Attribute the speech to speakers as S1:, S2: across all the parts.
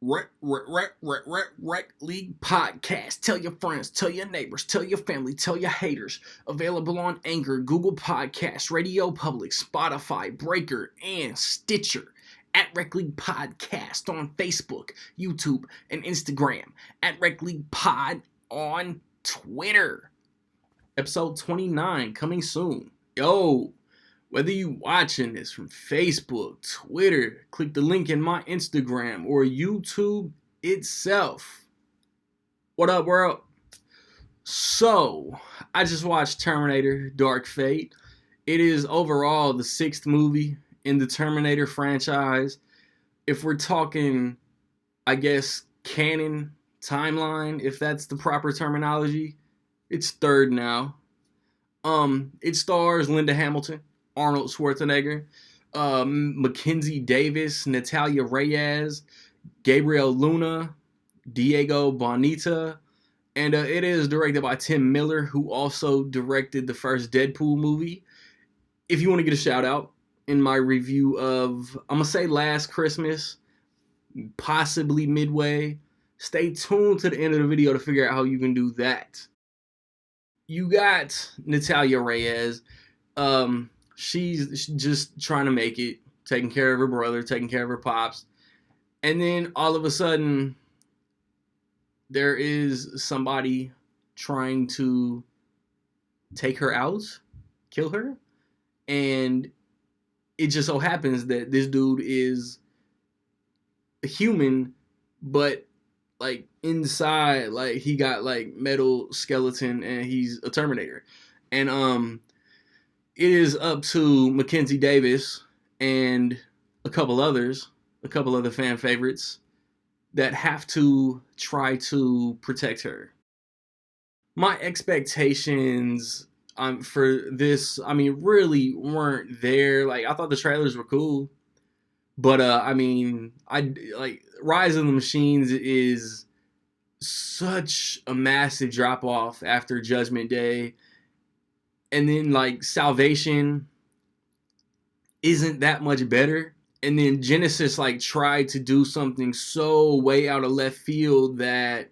S1: Rec League Podcast. Tell your friends, tell your neighbors, tell your family, tell your haters. Available on Anchor, Google Podcasts, Radio Public, Spotify, Breaker, and Stitcher. At Rec League Podcast on Facebook, YouTube, and Instagram. At Rec League Pod on Twitter. Episode 29 coming soon. Yo, whether you watching this from Facebook, Twitter, click the link in my Instagram or YouTube itself. What up, world? So, I just watched Terminator Dark Fate. It is overall the 6th movie in the Terminator franchise. If we're talking, I guess, canon timeline, if that's the proper terminology, it's 3rd now. It stars Linda Hamilton, Arnold Schwarzenegger, Mackenzie Davis, Natalia Reyes, Gabriel Luna, Diego Boneta, and it is directed by Tim Miller, who also directed the first Deadpool movie. If you want to get a shout out in my review of, I'm going to say Last Christmas, possibly midway, stay tuned to the end of the video to figure out how you can do that. You got Natalia Reyes. She's just trying to make it, taking care of her brother, taking care of her pops. And then all of a sudden, there is somebody trying to take her out, kill her. And it just so happens that this dude is a human, but like inside, like he got like metal skeleton and he's a Terminator. And it is up to Mackenzie Davis and a couple other fan favorites that have to try to protect her. My expectations for this, really weren't there. Like, I thought the trailers were cool, but Rise of the Machines is such a massive drop off after Judgment Day. And then, like, Salvation isn't that much better. And then Genesis, like, tried to do something so way out of left field that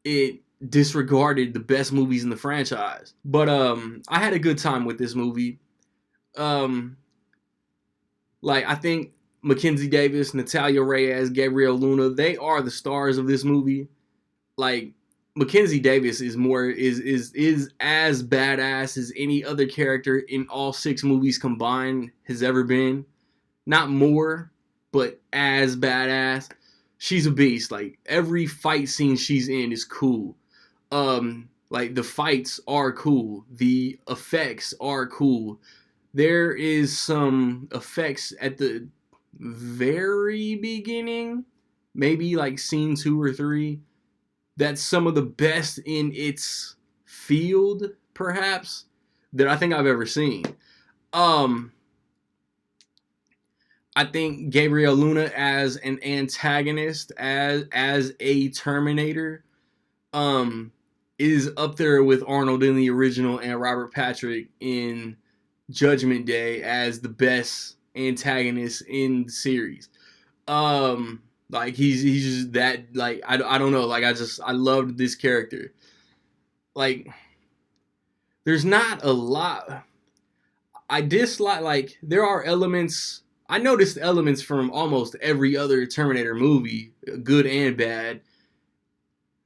S1: it disregarded the best movies in the franchise. But I had a good time with this movie. I think Mackenzie Davis, Natalia Reyes, Gabriel Luna, they are the stars of this movie. Like, Mackenzie Davis is as badass as any other character in all 6 movies combined has ever been. Not more, but as badass. She's a beast. Like, every fight scene she's in is cool. The fights are cool. The effects are cool. There is some effects at the very beginning, maybe like scene 2 or 3, that's some of the best in its field, perhaps, that I think I've ever seen. I think Gabriel Luna as an antagonist, as a Terminator, is up there with Arnold in the original and Robert Patrick in Judgment Day as the best antagonist in the series. He's just that, like, I don't know, like, I loved this character. Like, there's not a lot I dislike. Like, there are elements, I noticed elements from almost every other Terminator movie, good and bad.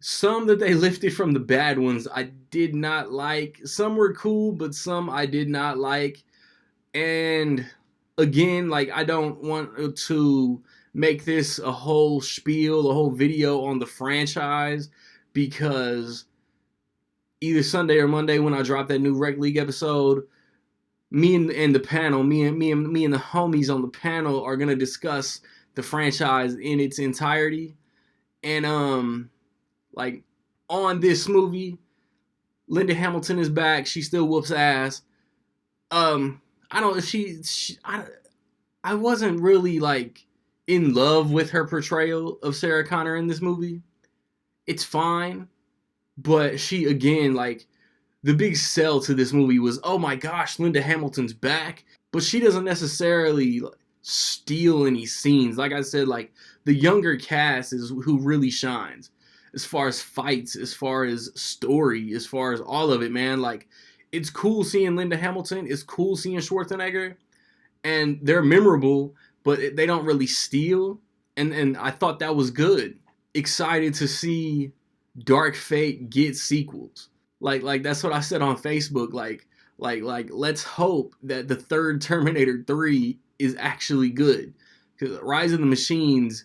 S1: Some that they lifted from the bad ones I did not like. Some were cool, but some I did not like. And again, like, I don't want to make this a whole spiel, a whole video on the franchise, because either Sunday or Monday when I drop that new Rec League episode, me and the panel, me and the homies on the panel are gonna discuss the franchise in its entirety. And like, on this movie, Linda Hamilton is back. She still whoops ass. I wasn't really like in love with her portrayal of Sarah Connor in this movie. It's fine, but she, again, like, the big sell to this movie was, oh my gosh, Linda Hamilton's back, but she doesn't necessarily steal any scenes. Like I said, like the younger cast is who really shines as far as fights, as far as story, as far as all of it, man. Like it's cool seeing Linda Hamilton, it's cool seeing Schwarzenegger, and they're memorable, but they don't really steal. And I thought that was good. Excited to see Dark Fate get sequels. Like that's what I said on Facebook. Like let's hope that the third Terminator 3 is actually good. Because Rise of the Machines,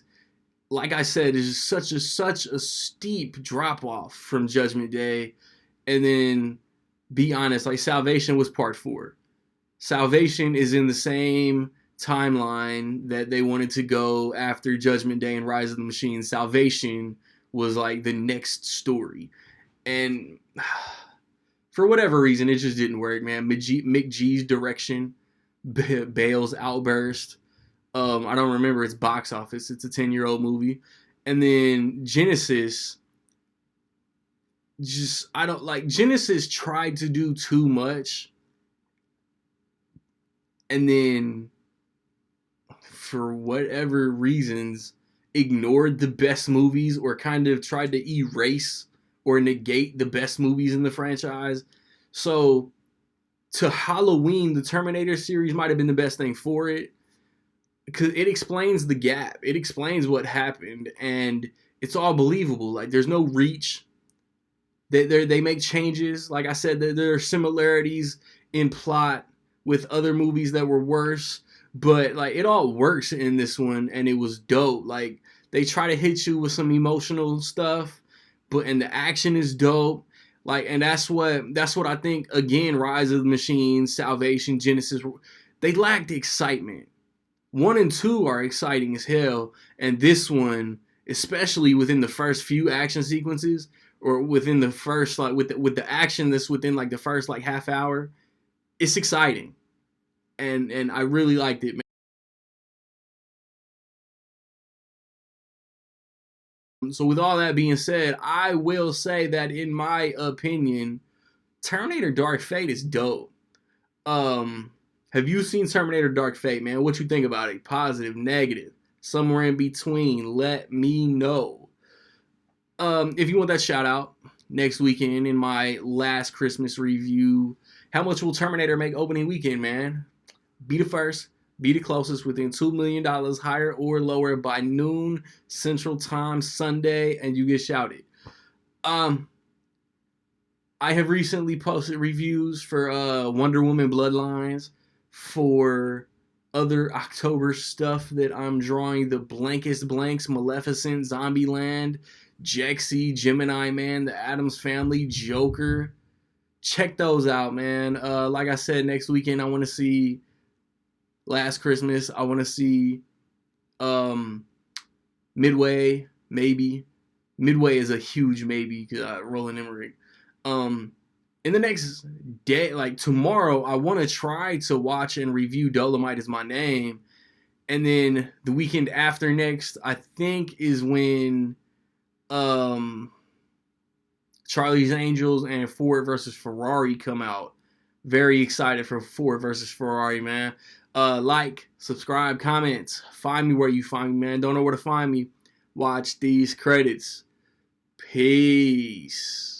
S1: like I said, is such a steep drop off from Judgment Day. And then be honest, like Salvation was part 4. Salvation is in the same timeline that they wanted to go after Judgment Day and Rise of the Machines. Salvation was like the next story. And for whatever reason, it just didn't work, man. Mick G's direction, Bale's outburst. I don't remember its box office. It's a 10-year-old movie. And then Genesis, Genesis tried to do too much. And then, for whatever reasons, ignored the best movies or kind of tried to erase or negate the best movies in the franchise. So, to Halloween, the Terminator series might have been the best thing for it. Because it explains the gap. It explains what happened. And it's all believable. Like, there's no reach. They make changes. Like I said, there are similarities in plot with other movies that were worse, but like it all works in this one, and it was dope. Like they try to hit you with some emotional stuff, and the action is dope. Like, and that's what I think. Again, Rise of the Machines, Salvation, Genesis, they lacked excitement. 1 and 2 are exciting as hell, and this one, especially within the first few action sequences, or within the first with the action that's within like the first like half hour, it's exciting. And I really liked it, man. So with all that being said, I will say that in my opinion, Terminator Dark Fate is dope. Have you seen Terminator Dark Fate, man? What you think about it? Positive, negative, somewhere in between? Let me know. If you want that shout out next weekend in my last Christmas review, how much will Terminator make opening weekend, man? Be the first, be the closest within $2 million, higher or lower by noon Central Time Sunday, and you get shouted. I have recently posted reviews for Wonder Woman Bloodlines, for other October stuff that I'm drawing, the blankest blanks, Maleficent, Zombieland, Jexy, Gemini Man, The Addams Family, Joker. Check those out, man. Like I said, next weekend I want to see Last Christmas. I want to see Midway, maybe. Midway is a huge maybe, Roland Emmerich. In the next day, like tomorrow, I want to try to watch and review Dolomite Is My Name. And then the weekend after next, I think, is when Charlie's Angels and Ford versus Ferrari come out. Very excited for Ford versus Ferrari, man. Like, subscribe, comments. Find me where you find me, man. Don't know where to find me. Watch these credits. Peace.